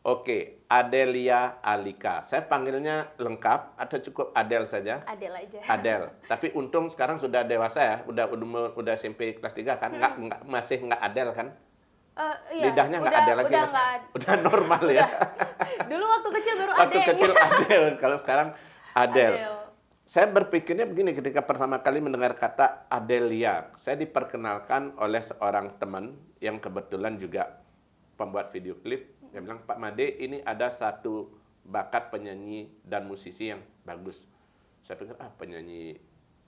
Oke, Adelia Alika. Saya panggilnya lengkap atau cukup Adel saja? Adel aja. Adel. Tapi untung sekarang sudah dewasa ya, udah SMP kelas 3 kan? Masih nggak Adel kan? Iya, Lidahnya nggak Adel lagi. udah Kan? nggak. Udah normal ya. Udah. Dulu waktu kecil baru Waktu Adeng. kecil Adel, kalau sekarang Adel. Adel. Saya berpikirnya begini ketika pertama kali mendengar kata Adelia. Saya diperkenalkan oleh seorang teman yang kebetulan juga pembuat video klip. Dia bilang, Pak Made, ini ada satu bakat penyanyi dan musisi yang bagus. Saya pikir, penyanyi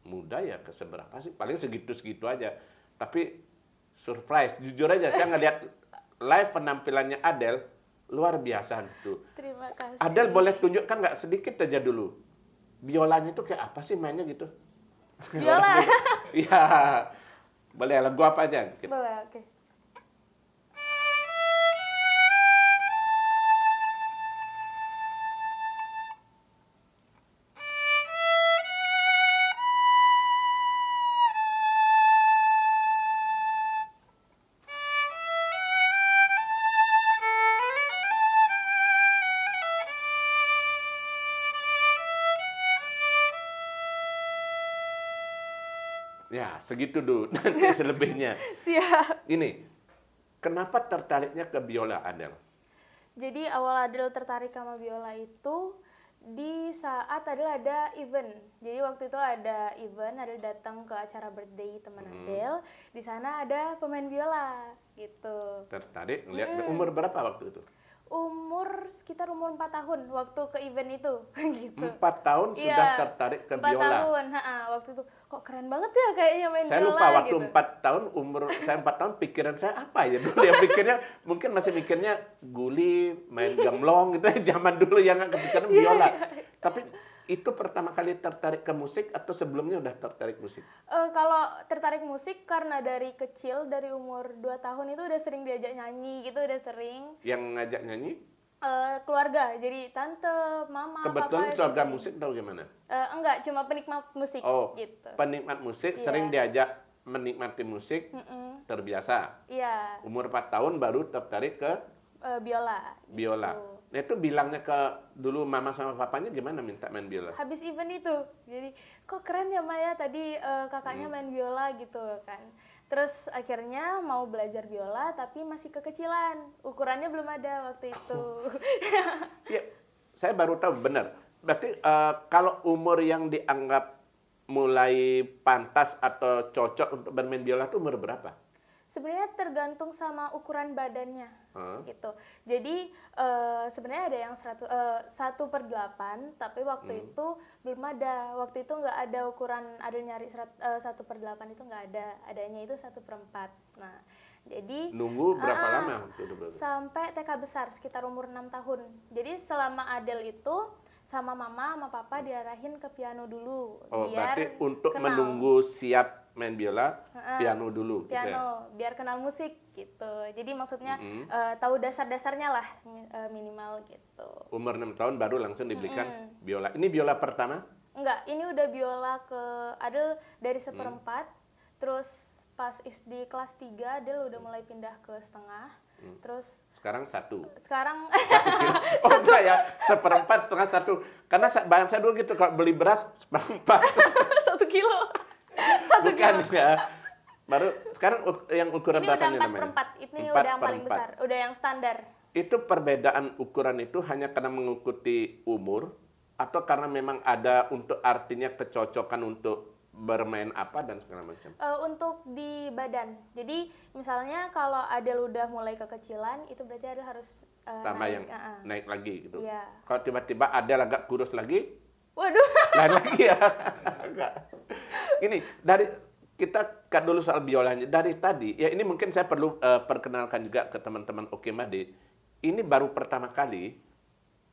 muda ya keseberapa sih? Paling segitu-segitu aja. Tapi surprise, jujur aja saya ngeliat live penampilannya Adele, luar biasa gitu. Terima kasih. Adele boleh tunjukkan nggak sedikit aja dulu? Biolanya itu kayak apa sih mainnya gitu? Biola. Iya, boleh lagu apa aja? Boleh, oke. Ya, segitu dulu. Nanti selebihnya. Siap. Ini, kenapa tertariknya ke biola Adele? Jadi awal Adel tertarik sama biola itu di saat Adel ada event. Jadi waktu itu ada event, Adel datang ke acara birthday teman Adel. Di sana ada pemain biola gitu. Tertarik ngeliat umur berapa waktu itu? Sekitar umur 4 tahun waktu ke event itu gitu. 4 tahun sudah Iya, tertarik ke 4 biola. tahun, waktu itu kok keren banget ya kayaknya main Saya biola lupa waktu gitu. 4 tahun, umur saya 4 tahun pikiran saya apa ya dulu ya pikirnya mungkin masih mikirnya guli, main gemblong gitu zaman dulu yang nggak kepikiran biola. Tapi itu pertama kali tertarik ke musik atau sebelumnya udah tertarik musik? Kalau tertarik musik karena dari kecil, dari umur 2 tahun itu udah sering diajak nyanyi gitu, udah sering. Yang ngajak nyanyi? Keluarga, jadi tante, mama, Kebetulan papa itu keluarga sering. musik atau gimana? Enggak, cuma penikmat musik Oh, gitu. penikmat musik Iya. sering diajak menikmati musik, terbiasa. Iya, Umur 4 tahun baru tertarik ke biola. biola. gitu. Nah itu bilangnya ke dulu mama sama papanya gimana minta main biola? Habis event itu, jadi kok keren ya Maya tadi kakaknya main biola gitu kan. Terus akhirnya mau belajar biola tapi masih kekecilan, ukurannya belum ada waktu itu. Iya, saya baru tahu benar. Berarti kalau umur yang dianggap mulai pantas atau cocok untuk bermain biola itu umur berapa? Sebenarnya tergantung sama ukuran badannya gitu. Jadi sebenarnya ada yang 1/8, tapi waktu itu belum ada. Waktu itu nggak ada ukuran, ada nyari 1/8 itu nggak ada. Adanya itu 1/4. Nah, jadi Nunggu berapa lama waktu itu berarti? sampai TK besar sekitar umur 6 tahun. Jadi selama Adel itu sama mama sama papa diarahin ke piano dulu Oh, biar berarti untuk kenal. menunggu siap main biola, piano dulu gitu ya? Piano biar kenal musik gitu. Jadi maksudnya tahu dasar-dasarnya lah minimal gitu. Umur 6 tahun baru langsung dibelikan biola. Ini biola pertama? Enggak, ini udah biola ke Adel dari 1/4. Terus pas SD kelas 3 Adel udah mulai pindah ke setengah. Terus Sekarang 1. sekarang Oh enggak ya, 1/4, setengah 1. Karena bahasa dulu gitu, kalau beli beras 1/4. 1 kilo. 1 Bukan kilo. ya. Baru sekarang yang ukuran Ini udah berapanya 4/4. Ini 4 udah yang paling per 4. besar. Udah yang standar. Itu perbedaan ukuran itu hanya karena mengikuti umur atau karena memang ada untuk artinya kecocokan untuk bermain apa dan segala macam? Untuk di badan. Jadi misalnya kalau Adel udah mulai kekecilan, itu berarti Adel harus Tambah naik. yang naik lagi gitu. Iya. Kalau tiba-tiba ada agak kurus lagi, Waduh. lain lagi ya. Enggak. Ini dari kita cut dulu soal biolanya. Dari tadi, ya ini mungkin saya perlu perkenalkan juga ke teman-teman Oke Made. Ini baru pertama kali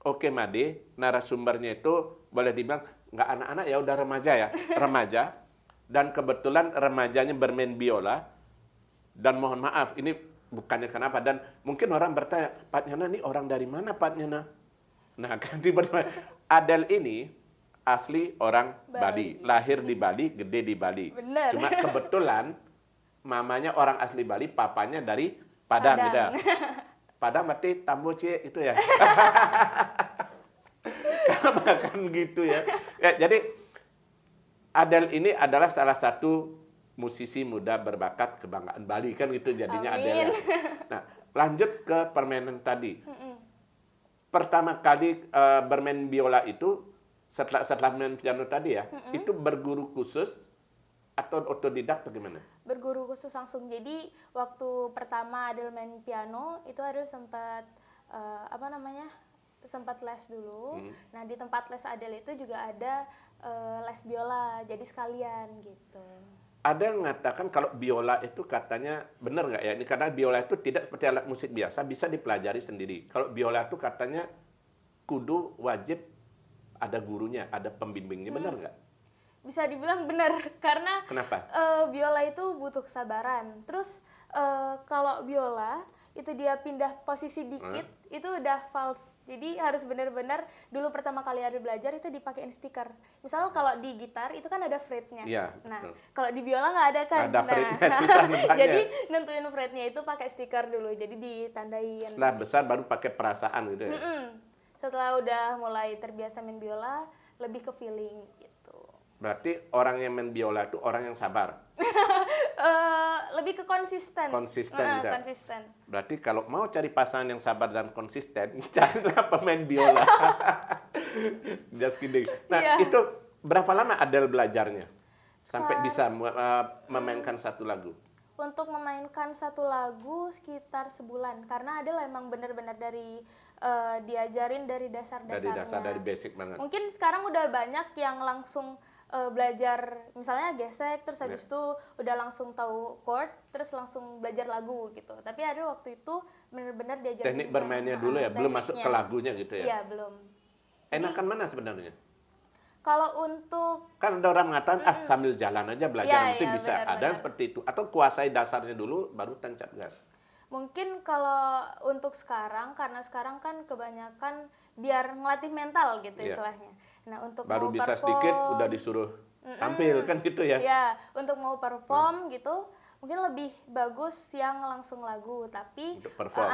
Oke Made, narasumbernya itu boleh dibilang nggak anak-anak ya, udah remaja ya, remaja. Dan kebetulan remajanya bermain biola. Dan mohon maaf, ini bukannya kenapa. Dan mungkin orang bertanya, Pak Nyana ini orang dari mana Pak Nyana? Nah, kan tiba-tiba Adele ini asli orang Bali. Lahir di Bali, gede di Bali. Bener. Cuma kebetulan mamanya orang asli Bali, papanya dari Padang. Gitu. Padang mati tambo cie itu ya. Karena kan gitu ya. Ya, jadi Adele ini adalah salah satu musisi muda berbakat kebanggaan Bali kan gitu jadinya Adele. Amin. Nah, lanjut ke permainan tadi. Pertama kali bermain biola itu setelah main piano tadi ya, itu berguru khusus atau otodidak bagaimana? Berguru khusus langsung. Jadi waktu pertama Adele main piano itu Adele sempat sempat les dulu. Nah, di tempat les Adele itu juga ada les biola. Jadi sekalian gitu. Ada yang mengatakan kalau biola itu katanya benar nggak ya? Ini karena biola itu tidak seperti alat musik biasa, bisa dipelajari sendiri. Kalau biola itu katanya kudu wajib ada gurunya, ada pembimbingnya, benar nggak? Bisa dibilang benar karena Kenapa? biola itu butuh kesabaran. Terus kalau biola itu dia pindah posisi dikit itu udah false. Jadi harus benar-benar dulu pertama kali ada belajar itu dipakein stiker. Misalnya kalau di gitar itu kan ada fretnya. Iya, Nah, betul. kalau di biola nggak ada kan. Ada fretnya, susah nebaknya. Jadi nentuin fretnya itu pakai stiker dulu. Jadi ditandain. Setelah besar baru pakai perasaan gitu ya? Setelah udah mulai terbiasa main biola, lebih ke feeling gitu. Berarti orang yang main biola itu orang yang sabar. Lebih ke konsisten. Konsisten juga. Konsisten. Berarti kalau mau cari pasangan yang sabar dan konsisten, carilah pemain biola. Just kidding. Nah, Iya. itu berapa lama Adele belajarnya? Sampai bisa memainkan satu lagu? Untuk memainkan satu lagu sekitar sebulan. Karena Adele emang benar-benar dari diajarin dari dasar-dasarnya. Dari dasar, dari basic banget. Mungkin sekarang udah banyak yang langsung belajar misalnya gesek terus habis itu udah langsung tahu chord terus langsung belajar lagu gitu. Tapi ada waktu itu benar-benar diajarin Teknik bermainnya dulu ya, belum masuk ke lagunya gitu ya? Iya, belum. Enakan mana sebenarnya? Kalau untuk Kan ada orang mengatakan, sambil jalan aja belajar, Iya, nanti iya, bisa. Ada benar-benar. yang seperti itu. Atau kuasai dasarnya dulu, baru tancap gas. mungkin kalau untuk sekarang karena sekarang kan kebanyakan biar ngelatih mental gitu Iya. istilahnya. Nah, untuk Baru mau bisa perform, sedikit, udah disuruh tampil, kan gitu ya? ya, untuk mau perform gitu, mungkin lebih bagus yang langsung lagu. Tapi Untuk perform.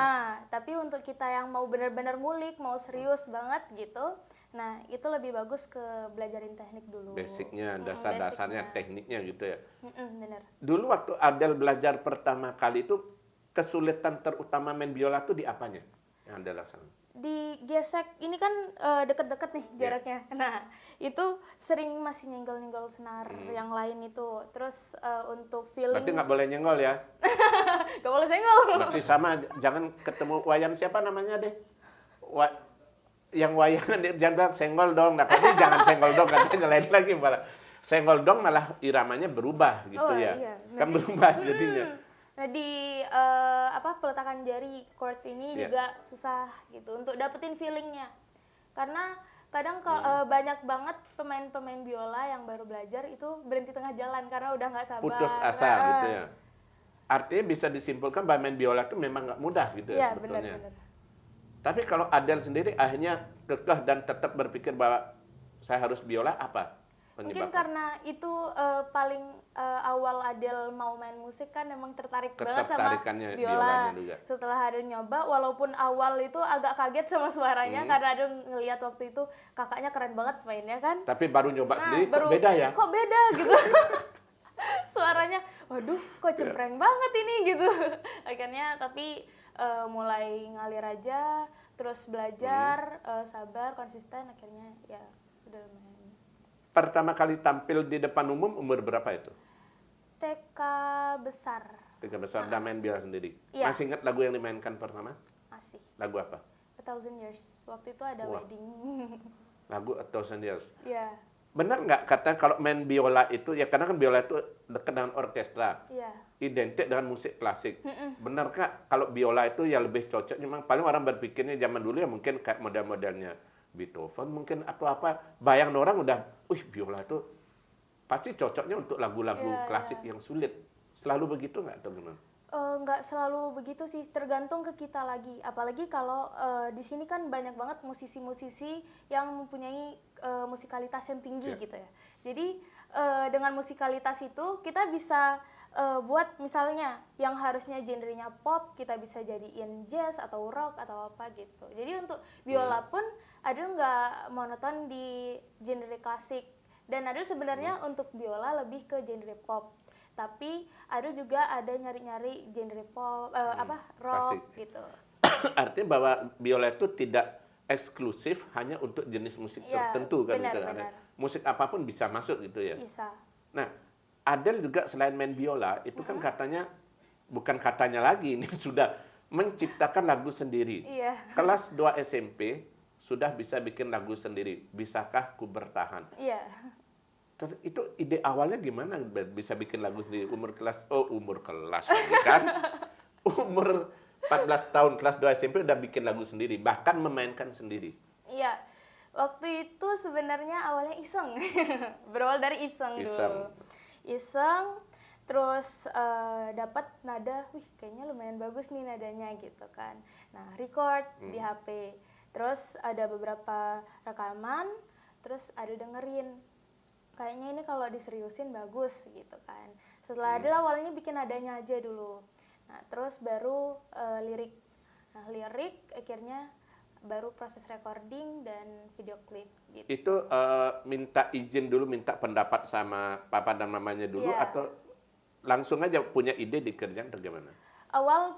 tapi untuk kita yang mau benar-benar ngulik, mau serius banget gitu, nah itu lebih bagus ke belajarin teknik dulu. Basicnya, dasar-dasarnya, basicnya. tekniknya gitu ya. Bener. Dulu waktu Adele belajar pertama kali itu, kesulitan terutama main biola itu di apanya? Yang Adele laksanakan? Di gesek ini kan deket-deket nih jaraknya. Nah, itu sering masih nyenggol-nyenggol senar yang lain itu. Terus untuk feeling Berarti nggak boleh nyenggol ya? nggak boleh senggol. Berarti sama, jangan ketemu wayang siapa namanya deh? Yang wayangan dia jangan bilang senggol dong. Nah, tapi jangan senggol dong, katanya lain lagi malah. Senggol dong malah iramanya berubah gitu Oh, ya. iya. Kan berubah jadinya. Nah, di peletakan jari chord ini Iya. juga susah gitu untuk dapetin feelingnya. Karena kadang banyak banget pemain-pemain biola yang baru belajar itu berhenti tengah jalan karena udah nggak sabar. Putus asa gitu ya. Artinya bisa disimpulkan bahwa main biola itu memang nggak mudah gitu ya Iya, sebetulnya. benar-benar. Tapi kalau Adele sendiri akhirnya kekeh dan tetap berpikir bahwa saya harus biola, apa Mungkin penyebabnya? karena itu paling awal Adele mau main musik kan emang tertarik banget sama Ketertarikannya biola. biolanya juga. Setelah Adele nyoba, walaupun awal itu agak kaget sama suaranya karena Adele ngelihat waktu itu kakaknya keren banget mainnya kan. Tapi baru nyoba Nah, sendiri kok beda ya? Kok beda gitu. Suaranya, waduh kok cempreng banget ini gitu. Akhirnya tapi mulai ngalir aja, terus belajar, sabar, konsisten, akhirnya ya udah lumayan. Pertama kali tampil di depan umum umur berapa itu? TK besar 3 besar, udah main biola sendiri. Iya. Masih ingat lagu yang dimainkan pertama? masih. Lagu apa? A Thousand Years. Waktu itu ada Wah. wedding. Lagu A Thousand Years. Iya, Benar nggak kata kalau main biola itu, ya karena kan biola itu dekat dengan orkestra, iya. identik dengan musik klasik. Benar kak kalau biola itu ya lebih cocok, memang paling orang berpikirnya zaman dulu ya mungkin kayak model-modelnya Beethoven mungkin atau apa. Bayang orang udah, biola itu pasti cocoknya untuk lagu-lagu Iya, klasik yang sulit. Selalu begitu nggak atau gimana? Nggak selalu begitu sih, tergantung ke kita lagi. Apalagi kalau di sini kan banyak banget musisi-musisi yang mempunyai musikalitas yang tinggi gitu ya. Jadi dengan musikalitas itu kita bisa buat misalnya yang harusnya genrenya pop, kita bisa jadiin jazz atau rock atau apa gitu. Jadi untuk biola pun Adul nggak monoton di genre klasik. Dan Adul sebenarnya untuk biola lebih ke genre pop. Tapi Adul juga ada nyari-nyari genre pop, rock Klasik. gitu. Artinya bahwa biola itu tidak eksklusif hanya untuk jenis musik Iya, tertentu kan benar, gitu. benar. Musik apapun bisa masuk gitu ya. Bisa. Nah, Adele juga selain main biola itu kan katanya bukan katanya lagi ini sudah menciptakan lagu sendiri. Iya. Kelas 2 SMP sudah bisa bikin lagu sendiri. Bisakah ku bertahan? Iya. Itu ide awalnya gimana bisa bikin lagu sendiri umur kelas lagi kan? Umur 14 tahun kelas 2 SMP udah bikin lagu sendiri, bahkan memainkan sendiri. Iya. Waktu itu sebenarnya awalnya iseng. Berawal dari iseng dulu. Iseng, terus dapat nada, wih kayaknya lumayan bagus nih nadanya gitu kan. Nah, record di HP. Terus ada beberapa rekaman, terus ada dengerin. Kayaknya ini kalau diseriusin bagus gitu kan. Setelah ada awalnya bikin nadanya aja dulu. Nah, terus baru lirik. Nah, lirik akhirnya baru proses recording dan video klip gitu. Itu minta izin dulu, minta pendapat sama papa dan mamanya dulu atau langsung aja punya ide dikerjain atau gimana?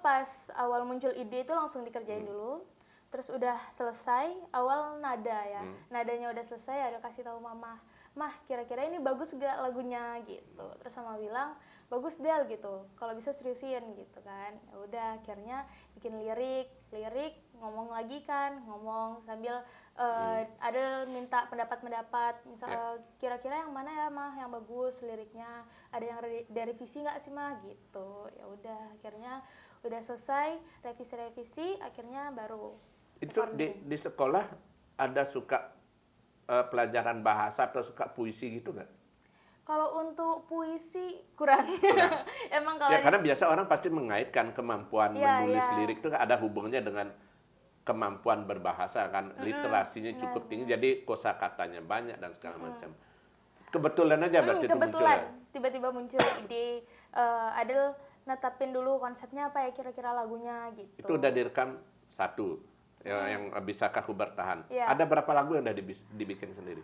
Pas awal muncul ide itu langsung dikerjain dulu. Terus udah selesai, awal nada ya. Nadanya udah selesai, ada kasih tahu mama. Mah, kira-kira ini bagus gak lagunya gitu. Terus sama bilang, bagus Del gitu. Kalau bisa seriusin gitu kan. Ya udah, akhirnya bikin lirik ngomong lagi kan, ngomong sambil ada minta pendapat. Misal kira-kira yang mana ya Mah yang bagus liriknya, ada yang direvisi nggak sih Mah gitu. Ya udah, akhirnya udah selesai revisi akhirnya baru Itu di sekolah ada suka pelajaran bahasa atau suka puisi gitu nggak? kalau untuk puisi kurang. Emang kalau Ya karena biasa orang pasti mengaitkan kemampuan menulis lirik itu ada hubungannya dengan kemampuan berbahasa kan, literasinya cukup tinggi, jadi kosakatanya banyak dan segala macam. Kebetulan aja berarti itu muncul ya? Tiba-tiba muncul ide Adel netapin dulu konsepnya apa ya kira-kira lagunya gitu. Itu udah direkam satu, yang Bisakah Ku Bertahan. Iya. Ada berapa lagu yang udah dibikin sendiri?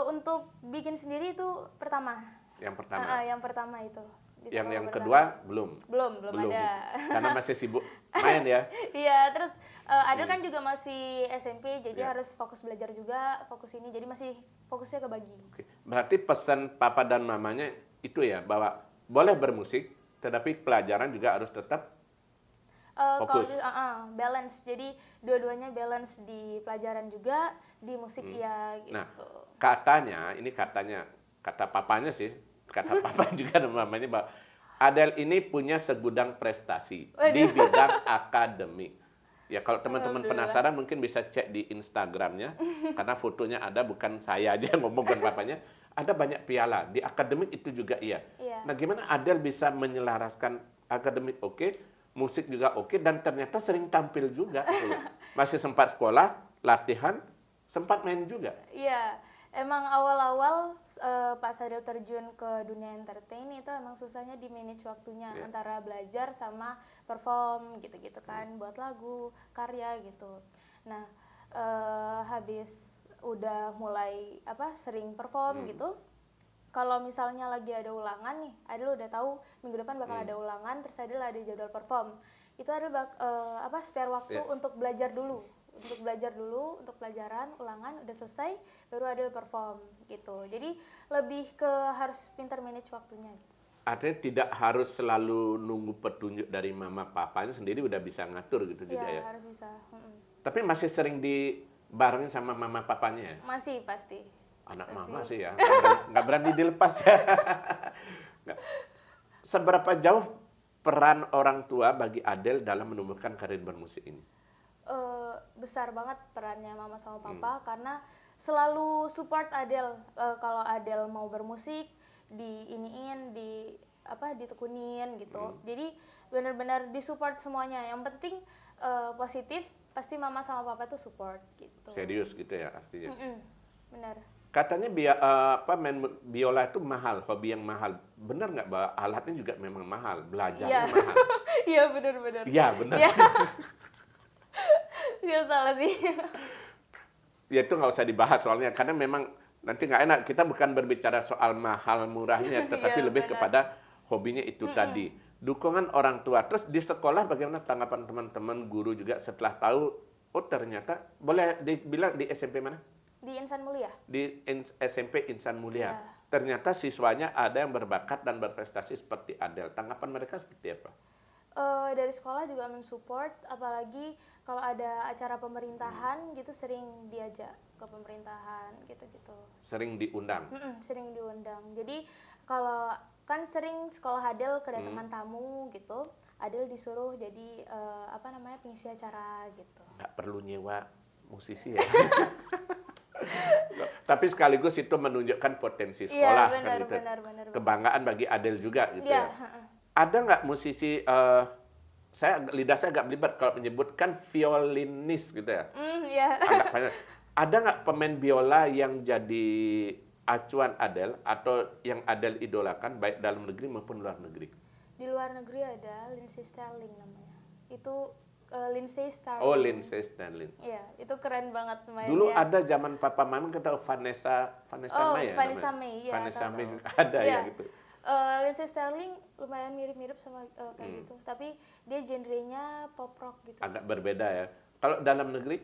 Untuk bikin sendiri itu pertama. Yang pertama? Yang pertama itu. Yang kedua belum Belum ada. Karena masih sibuk main ya. Iya, terus Adel kan juga masih SMP, jadi harus fokus belajar juga, fokus ini, jadi masih fokusnya kebagi. Oke. Berarti pesan papa dan mamanya itu ya, bahwa boleh bermusik, tetapi pelajaran juga harus tetap fokus. Balance, jadi dua-duanya balance di pelajaran juga, di musik gitu. Nah, katanya, kata papanya sih, kata papa juga dan mamanya bahwa Adele ini punya segudang prestasi di bidang akademik. Ya kalau teman-teman penasaran mungkin bisa cek di Instagramnya, karena fotonya ada, bukan saya aja yang ngomong, bukan papanya. Ada banyak piala, di akademik itu juga iya. Nah gimana Adele bisa menyelaraskan akademik oke, musik juga oke, dan ternyata sering tampil juga. Masih sempat sekolah, latihan, sempat main juga. Iya. Emang awal-awal Pak Sadil terjun ke dunia entertain itu emang susahnya di manage waktunya antara belajar sama perform gitu-gitu kan, buat lagu, karya gitu. Nah, habis udah mulai sering perform gitu. Kalau misalnya lagi ada ulangan nih, Adil udah tahu minggu depan bakal ada ulangan, terus Adil ada jadwal perform. Itu ada spare waktu untuk belajar dulu. Untuk pelajaran, ulangan udah selesai, baru Adil perform gitu. Jadi lebih ke harus pintar manage waktunya gitu. Artinya tidak harus selalu nunggu petunjuk dari mama papanya, sendiri udah bisa ngatur gitu juga ya? Iya, harus bisa. Tapi masih sering dibarengin sama mama papanya ya? Masih, pasti. Anak mama sih ya, nggak berani dilepas ya. Seberapa jauh peran orang tua bagi Adele dalam menumbuhkan karir bermusik ini? Besar banget perannya mama sama papa, karena selalu support Adele. Kalau Adele mau bermusik, ditekunin gitu. Jadi benar-benar disupport semuanya. Yang penting positif, pasti mama sama papa tuh support gitu. Serius gitu ya artinya. Benar. Katanya main biola itu mahal, hobi yang mahal. Benar nggak bahwa alatnya juga memang mahal, belajarnya mahal? Iya benar-benar. Iya benar. Iya. Nggak salah sih. Ya itu nggak usah dibahas soalnya karena memang nanti nggak enak. Kita bukan berbicara soal mahal murahnya, tetapi Iya, lebih benar. kepada hobinya itu tadi. Dukungan orang tua. Terus di sekolah bagaimana tanggapan teman-teman, guru juga setelah tahu, oh ternyata boleh dibilang di SMP mana? Di Insan Mulia. Di SMP Insan Mulia. Iya. Ternyata siswanya ada yang berbakat dan berprestasi seperti Adel. Tanggapan mereka seperti apa? Dari sekolah juga mensupport, apalagi kalau ada acara pemerintahan gitu sering diajak ke pemerintahan gitu-gitu. Sering diundang. Sering diundang. Jadi kalau kan sering sekolah Adel kedatangan tamu gitu, Adel disuruh jadi pengisi acara gitu. Nggak perlu nyewa musisi ya. Tapi sekaligus itu menunjukkan potensi sekolah. Iya, benar, kan gitu. benar. Kebanggaan bagi Adel juga gitu Iya. ya. Ada nggak musisi, lidah saya agak belibet kalau menyebutkan violinis gitu ya. Iya. Agak panjang. Ada nggak pemain biola yang jadi acuan Adel atau yang Adel idolakan baik dalam negeri maupun luar negeri? Di luar negeri ada Lindsey Stirling namanya. Itu Lindsey Stirling. Oh, Lindsey Stirling. Iya, itu keren banget mainnya. Dulu ada zaman Papa Mama kita Vanessa May ya. Vanessa namanya? May, ya. Vanessa May tahu. juga ada Iya. ya gitu. Lindsey Stirling lumayan mirip-mirip sama kayak gitu, tapi dia genrenya pop rock gitu. Agak berbeda ya. Kalau dalam negeri?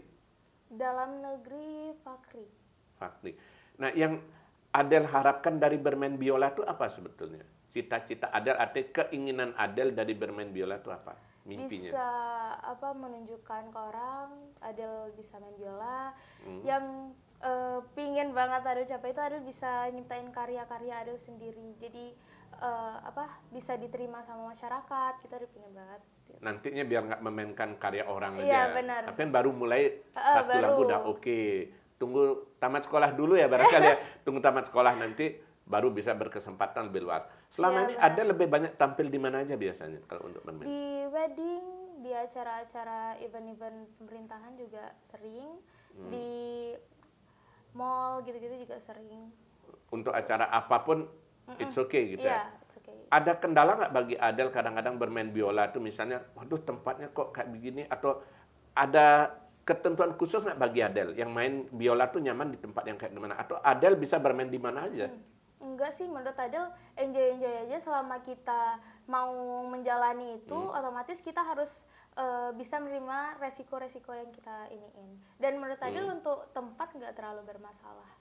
Dalam negeri Fakri. Nah, yang Adel harapkan dari bermain biola itu apa sebetulnya? Cita-cita Adel, artinya keinginan Adel dari bermain biola itu apa? Mimpinya? bisa menunjukkan ke orang Adel bisa main biola. Yang pingin banget Adel capai itu Adel bisa nyiptain karya-karya Adel sendiri, jadi bisa diterima sama masyarakat. Kita Adel pingin banget. Nantinya biar nggak memainkan karya orang Iya, aja. benar. Tapi kan baru mulai satu baru. lagu udah oke. Tunggu tamat sekolah dulu ya barangkali ya. Tunggu tamat sekolah nanti baru bisa berkesempatan lebih luas. Selama Iya, ini benar. ada lebih banyak tampil di mana aja biasanya kalau untuk bermain? Di wedding, di acara-acara event-event pemerintahan juga sering. Di mall gitu-gitu juga sering. Untuk acara apapun it's okay gitu Iya, ya. it's okay. Ada kendala nggak bagi Adel kadang-kadang bermain biola itu misalnya, waduh tempatnya kok kayak begini, atau ada ketentuan khusus nggak bagi Adel yang main biola tuh nyaman di tempat yang kayak gimana? Atau Adel bisa bermain di mana aja? Enggak sih, menurut Adel enjoy aja selama kita mau menjalani itu, otomatis kita harus bisa menerima resiko-resiko yang kita iniin. Dan menurut Adel untuk tempat nggak terlalu bermasalah.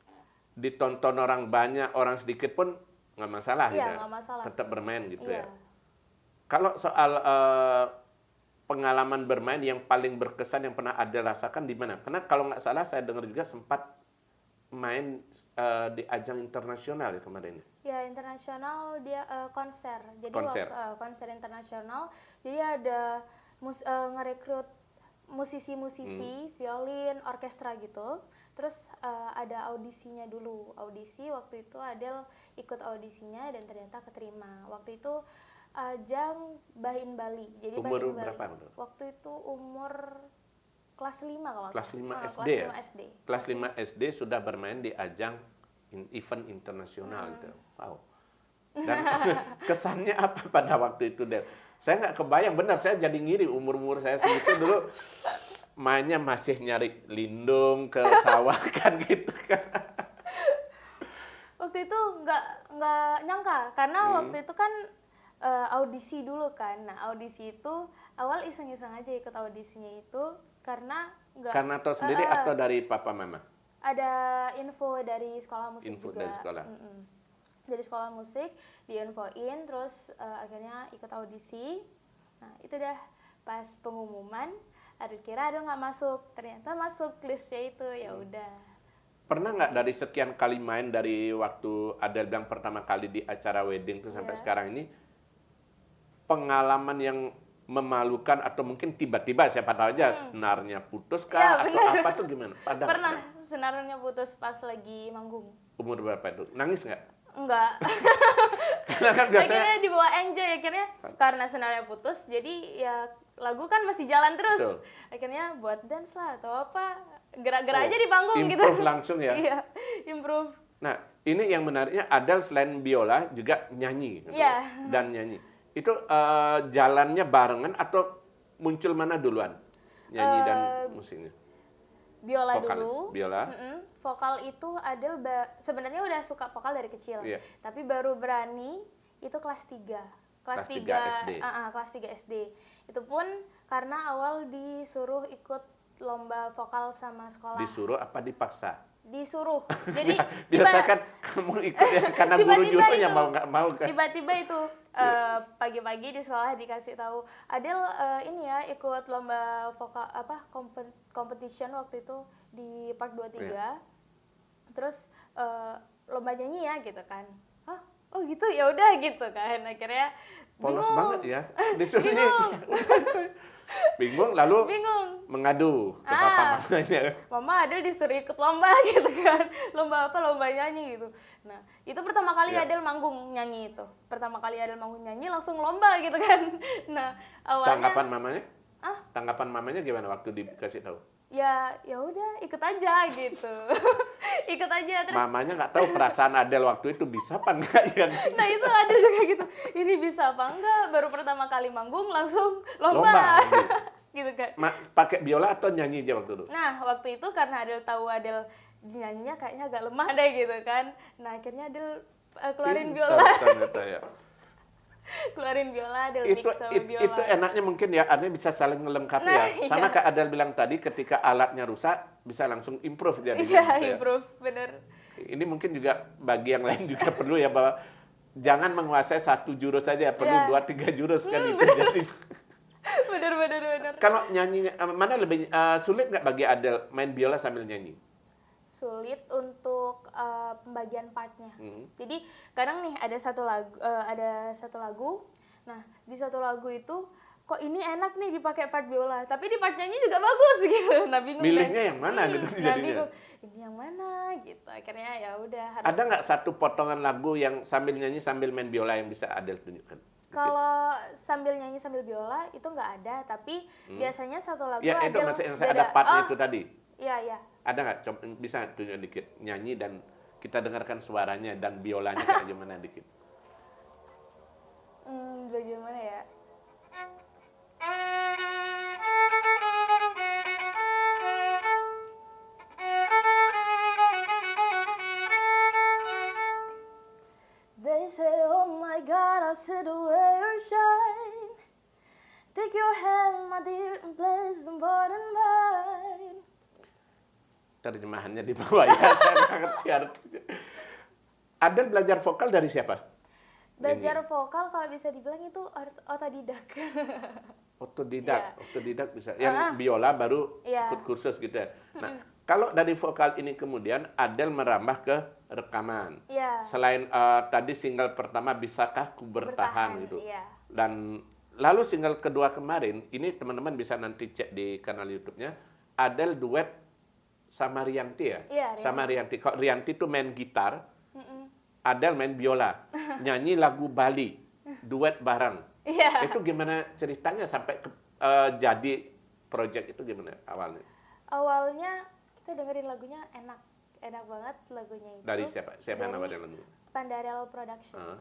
Ditonton orang banyak, orang sedikit pun nggak masalah Iya, gitu ya? nggak masalah. Tetap bermain gitu Iya. ya. Kalau soal pengalaman bermain yang paling berkesan yang pernah Adel rasakan di mana? Karena kalau nggak salah saya dengar juga sempat main di ajang internasional ya kemarin. Ya, internasional dia konser. Jadi Konser. konser internasional. Jadi ada ngerekrut musisi-musisi, violin, orkestra gitu. Terus ada audisinya dulu. Audisi waktu itu Adel ikut audisinya dan ternyata keterima. Waktu itu ajang Bahin Bali. Jadi Umur Bahin Bali. berapa? Waktu itu umur kelas 5 kalau nggak Kelas salah. 5 SD Kelas ya? 5 SD. Kelas 5 SD sudah bermain di ajang event internasional gitu. Wow. Dan kesannya apa pada waktu itu, Del? Saya nggak kebayang, benar saya jadi ngiri umur-umur saya segitu dulu mainnya masih nyari lindung ke sawah kan gitu kan. Waktu itu nggak nyangka karena waktu itu kan audisi dulu kan. Nah, audisi itu awal iseng-iseng aja ikut audisinya itu karena nggak Karena tahu sendiri atau dari papa mama? ada info dari sekolah musik Info juga. dari sekolah. Dari sekolah musik diinfoin, terus akhirnya ikut audisi. Nah, itu dah pas pengumuman Adel kira Adel nggak masuk, ternyata masuk listnya itu. Ya udah. Pernah nggak dari sekian kali main dari waktu Adel bilang pertama kali di acara wedding tuh sampai sekarang ini pengalaman yang memalukan atau mungkin tiba-tiba siapa tahu aja senarnya putus kah Ya, atau apa tuh gimana? Pernah senarnya putus pas lagi manggung. Umur berapa itu? Nangis nggak? Enggak. Karena kan biasanya Akhirnya dibawa enjoy, akhirnya karena senarnya putus, jadi ya lagu kan masih jalan terus. Betul. Akhirnya buat dance lah atau apa, gerak-gerak aja di panggung gitu. improve langsung ya. Iya, improve. Nah, ini yang menariknya Adele selain biola juga nyanyi. Gitu. Iya. Dan nyanyi. Itu jalannya barengan atau muncul mana duluan? Nyanyi dan musiknya? Biola Vokal, dulu. biola. Vokal itu Adele sebenarnya udah suka vokal dari kecil. Iya. Tapi baru berani itu kelas 3. Kelas 3 SD. Kelas 3 SD. Itu pun karena awal disuruh ikut lomba vokal sama sekolah. Disuruh apa dipaksa? Disuruh. Jadi Biasa kan kamu ikut ya karena guru jurunya mau nggak mau kan? tiba-tiba itu pagi-pagi di sekolah dikasih tahu Adele ini ya ikut lomba vokal apa competition waktu itu di Park 23. Iya. Terus lomba nyanyi ya gitu kan. Hah? Oh gitu ya udah gitu kan. Akhirnya Polos bingung. banget ya. Disuruhnya Bingung. bingung lalu Bingung. mengadu ke papa mamanya. Mama Adele disuruh ikut lomba gitu kan. Lomba apa? Lomba nyanyi gitu. Nah, itu pertama kali Ya. Adele manggung nyanyi itu. Pertama kali Adele manggung nyanyi langsung lomba gitu kan. Nah, awalnya Tanggapan mamanya? Tanggapan mamanya gimana waktu dikasih tahu? ya udah ikut aja gitu. Ikut aja terus. Mamanya nggak tahu perasaan Adele waktu itu bisa apa enggak ya? Nah, itu Adele juga gitu. Ini bisa apa enggak? Baru pertama kali manggung langsung lomba. Lomba, Gitu kan. Pakai biola atau nyanyi aja waktu itu? Nah, waktu itu karena Adele tahu Adele nyanyinya kayaknya agak lemah deh gitu kan. Nah, akhirnya Adele keluarin biola. Ternyata ya. Keluarin biola, Adele mix sama biola. Itu enaknya mungkin ya, artinya bisa saling melengkapi Nah, ya. Sama kayak Adele bilang tadi, ketika alatnya rusak, bisa langsung improve jadi. Iya, gitu ya. improve, bener. Ini mungkin juga bagi yang lain juga perlu ya, bahwa jangan menguasai satu jurus saja, perlu 2-3 jurus kan itu jadi. Bener. Kalau nyanyinya, mana lebih sulit nggak bagi Adele main biola sambil nyanyi? Sulit untuk pembagian partnya. Jadi kadang nih ada satu lagu. Nah, di satu lagu itu kok ini enak nih dipakai part biola, tapi di part nyanyi juga bagus gitu. Nah, bingung. Milihnya yang mana gitu Nah, jadinya? bingung. Ini yang mana gitu. Akhirnya ya udah harus. Ada nggak satu potongan lagu yang sambil nyanyi sambil main biola yang bisa Adele tunjukkan? Kalau sambil nyanyi sambil biola itu nggak ada, tapi biasanya satu lagu Ya itu Adele maksud yang saya ada partnya itu tadi. Iya. Ada nggak? Coba bisa tunjuk dikit nyanyi dan kita dengarkan suaranya dan biolanya kayak gimana dikit. Bagaimana ya? They say, oh my God, I see the way you shine. Take your hand, my dear, and place them both in mine. Terjemahannya di bawah ya, saya nggak ngerti artinya. Adele belajar vokal dari siapa? Belajar vokal kalau bisa dibilang itu otodidak. Otodidak bisa. Yang biola baru ikut kursus gitu ya. Nah, kalau dari vokal ini kemudian Adele merambah ke rekaman. Iya. Selain tadi single pertama Bisakah Ku Bertahan gitu. Iya. Dan lalu single kedua kemarin, ini teman-teman bisa nanti cek di kanal YouTube-nya, Adele duet sama Rianti ya? Iya, Sama Rianti. Kalau Rianti tuh main gitar, Adele main biola, nyanyi lagu Bali, duet bareng. Iya. Itu gimana ceritanya sampai jadi project itu gimana awalnya? Awalnya kita dengerin lagunya enak banget lagunya itu. Dari siapa? Siapa yang Dari nawarin lagu? Pandarel Production. Nah,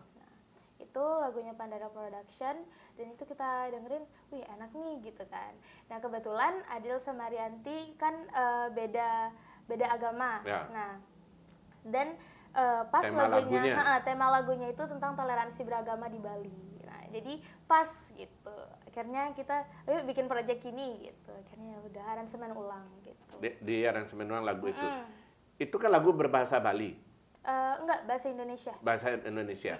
itu lagunya Pandarel Production dan itu kita dengerin, wih enak nih gitu kan. Nah kebetulan Adele sama Rianti kan beda agama. Ya. Nah dan pas tema lagunya itu tentang toleransi beragama di Bali. Nah jadi pas gitu. Akhirnya kita ayo bikin project ini gitu. Akhirnya ya udah aransemen ulang gitu. Di aransemen ulang lagu itu. Itu kan lagu berbahasa Bali. Enggak, bahasa Indonesia. Bahasa Indonesia.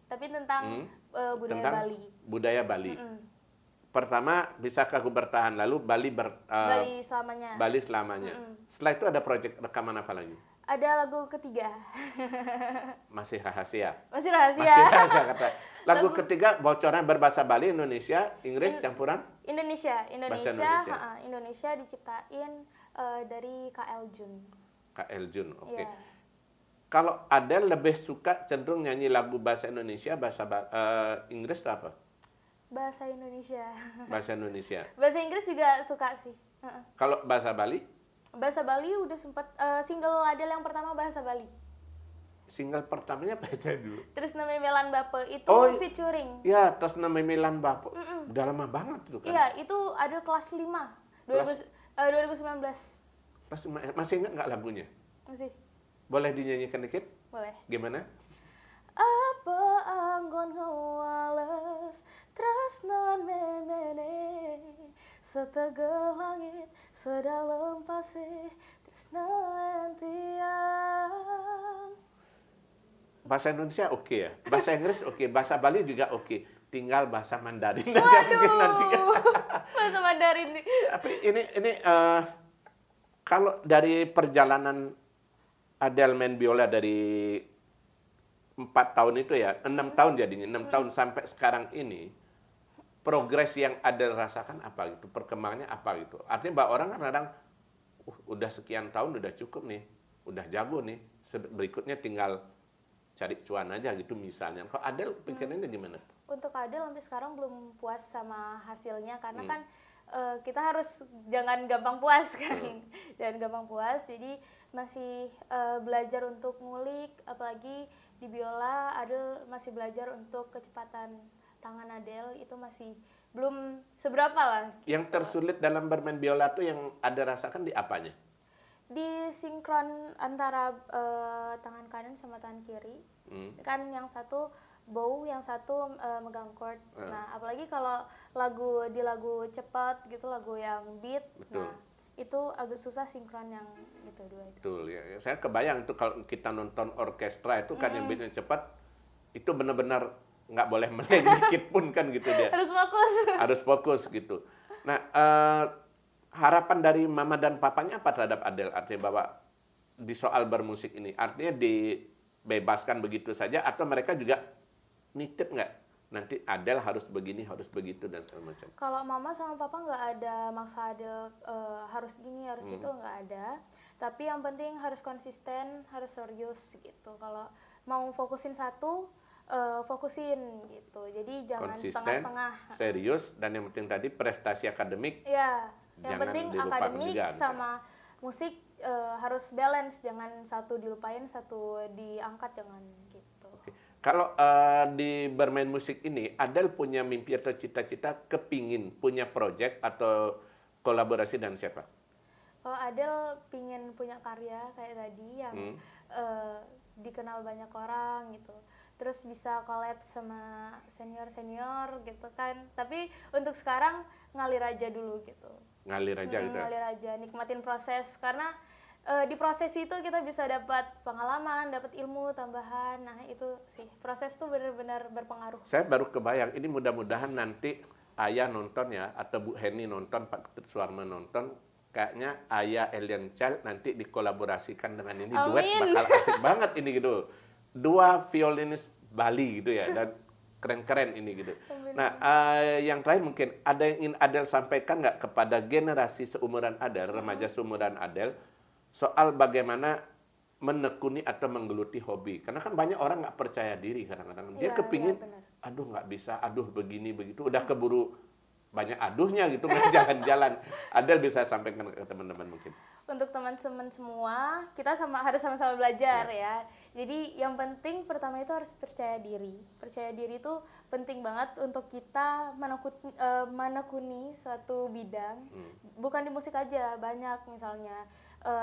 Tapi tentang budaya Tentang Bali. Budaya Bali. Pertama, Bisakah Ku Bertahan, lalu Bali Selamanya. Bali selamanya. Setelah itu ada project rekaman apa lagi? Ada lagu ketiga. Masih rahasia. Masih rahasia. Masih rahasia kata. Lagu ketiga bocoran berbahasa Bali, Indonesia, Inggris campuran? Indonesia. Indonesia. Indonesia diciptain dari KL Jun. KL Jun, oke. Iya. Kalau Adele lebih suka cenderung nyanyi lagu bahasa Indonesia, Inggris atau apa? Bahasa Indonesia. Bahasa Indonesia. Bahasa Inggris juga suka sih. Kalau bahasa Bali? Bahasa Bali udah sempat single Adele yang pertama bahasa Bali. Single pertamanya apa aja dulu? Terus namanya Melan Bape itu featuring. Ya, terus namanya Melan Bape. Udah lama banget itu kan? Iya, itu Adele kelas 5. 2019. Masih ingat nggak lagunya? Masih. Boleh dinyanyikan dikit? Boleh. Gimana? Apa anggon ngawales tresnan memene setegel langit sedalam pasir tresna entiang. Bahasa Indonesia oke ya? Bahasa Inggris oke, bahasa Bali juga oke. Tinggal bahasa Mandarin aja Waduh, mungkin nanti. bahasa Mandarin nih. Tapi ini kalau dari perjalanan Adele main biola dari 4 tahun itu ya, 6 tahun jadinya, 6 tahun sampai sekarang ini, progres yang Adele rasakan apa gitu, perkembangannya apa gitu. Artinya bahwa orang kan kadang, udah sekian tahun udah cukup nih, udah jago nih, berikutnya tinggal cari cuan aja gitu misalnya. Kalau Adele pikirannya gimana? Untuk Adele sampai sekarang belum puas sama hasilnya karena kan kita harus jangan gampang puas kan. Jangan gampang puas. Jadi masih belajar untuk ngulik, apalagi di biola Adele masih belajar untuk kecepatan tangan Adele itu masih belum seberapa lah. Yang tersulit dalam bermain biola tuh yang ada rasakan di apanya? Di sinkron antara tangan kanan sama tangan kiri. Kan yang satu bow, yang satu megang chord. Nah, apalagi kalau lagu cepat gitu, lagu yang beat. Betul. Nah, itu agak susah sinkron yang itu dua itu. Betul ya. Saya kebayang itu kalau kita nonton orkestra itu kan yang beatnya cepat itu benar-benar nggak boleh meleng dikit pun kan gitu dia. Harus fokus. Harus fokus gitu. Nah, harapan dari mama dan papanya apa terhadap Adele? Artinya bahwa di soal bermusik ini, artinya dibebaskan begitu saja atau mereka juga nitip nggak? Nanti Adele harus begini, harus begitu dan segala macam. Kalau mama sama papa nggak ada maksa Adele harus gini, harus itu nggak ada. Tapi yang penting harus konsisten, harus serius gitu. Kalau mau fokusin satu, fokusin gitu. Jadi jangan Konsisten, setengah-setengah. serius, dan yang penting tadi prestasi akademik. Ya, yang Jangan penting dilupakan akademik juga, sama musik harus balance, jangan satu dilupain, satu diangkat, jangan gitu. Kalau di bermain musik ini, Adele punya mimpi atau cita-cita kepingin punya project atau kolaborasi dan siapa? Kalau Adele pingin punya karya kayak tadi yang dikenal banyak orang gitu. Terus bisa collab sama senior-senior gitu kan. Tapi untuk sekarang ngalir aja dulu gitu. Ngalir aja gitu. Ngalir aja, nikmatin proses karena di proses itu kita bisa dapat pengalaman, dapat ilmu tambahan. Nah, itu sih proses tuh benar-benar berpengaruh. Saya baru kebayang, ini mudah-mudahan nanti Ayah nonton ya, atau Bu Heni nonton, Pak Ketut Suarma nonton, kayaknya Ayah Alien Child nanti dikolaborasikan dengan ini. Amin. Duet bakal asik banget ini gitu. Dua violinis Bali gitu ya, dan keren-keren ini gitu. Amin. Nah, yang terakhir mungkin ada yang ingin Adele sampaikan nggak kepada generasi seumuran Adele, remaja seumuran Adele, soal bagaimana menekuni atau menggeluti hobi. Karena kan banyak orang nggak percaya diri kadang-kadang. Dia kepingin, aduh nggak bisa, aduh begini, begitu. Udah keburu banyak aduhnya gitu, nggak jalan-jalan. Adele bisa sampaikan ke teman-teman mungkin. Untuk teman-teman semua, kita harus sama-sama belajar ya. Jadi yang penting pertama itu harus percaya diri. Percaya diri itu penting banget untuk kita menekuni suatu bidang. Bukan di musik aja, banyak misalnya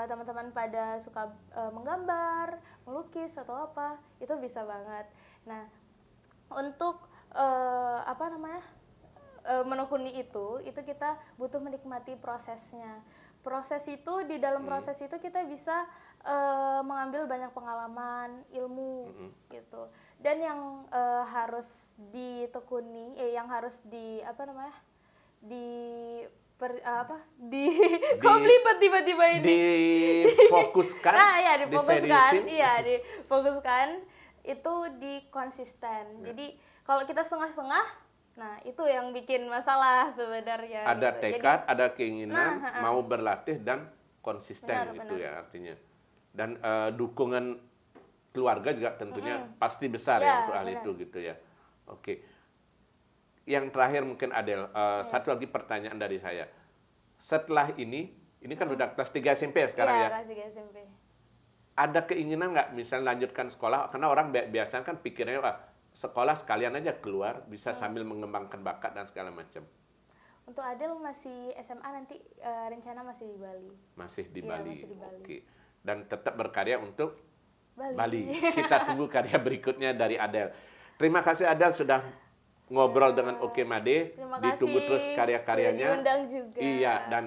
teman-teman pada suka menggambar, melukis atau apa, itu bisa banget. Nah, untuk menekuni itu kita butuh menikmati prosesnya. Proses itu, di dalam proses itu kita bisa mengambil banyak pengalaman, ilmu gitu. Dan yang harus ditekuni, yang harus kok belibet tiba-tiba ini. Difokuskan, nah ya difokuskan, diseriusin. difokuskan itu konsisten. Jadi kalau kita setengah-setengah, nah itu yang bikin masalah sebenarnya. Ada gitu. tekad, Jadi, ada keinginan, mau berlatih dan konsisten gitu ya artinya. Dan dukungan keluarga juga tentunya pasti besar ya Ya, untuk hal benar. itu gitu ya. Oke. Yang terakhir mungkin Adel, satu lagi pertanyaan dari saya. Setelah ini kan udah kelas 3 SMP ya sekarang Iya, ya. kelas 3 SMP. Ada keinginan nggak misalnya lanjutkan sekolah? Karena orang biasanya kan pikirnya, wah, sekolah sekalian aja keluar, bisa sambil mengembangkan bakat dan segala macam. Untuk Adel masih SMA nanti rencana masih di Bali. Masih di Iya, Bali. masih di Bali. Oke. Dan tetap berkarya untuk Bali. Bali. Kita tunggu karya berikutnya dari Adel. Terima kasih Adel sudah ngobrol dengan Oke Made. Terima Ditunggu kasih terus karya-karyanya. sudah diundang juga. Iya, dan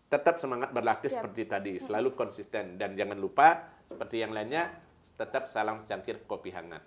tetap semangat berlatih Siap. seperti tadi, selalu konsisten dan jangan lupa seperti yang lainnya tetap salam secangkir kopi hangat.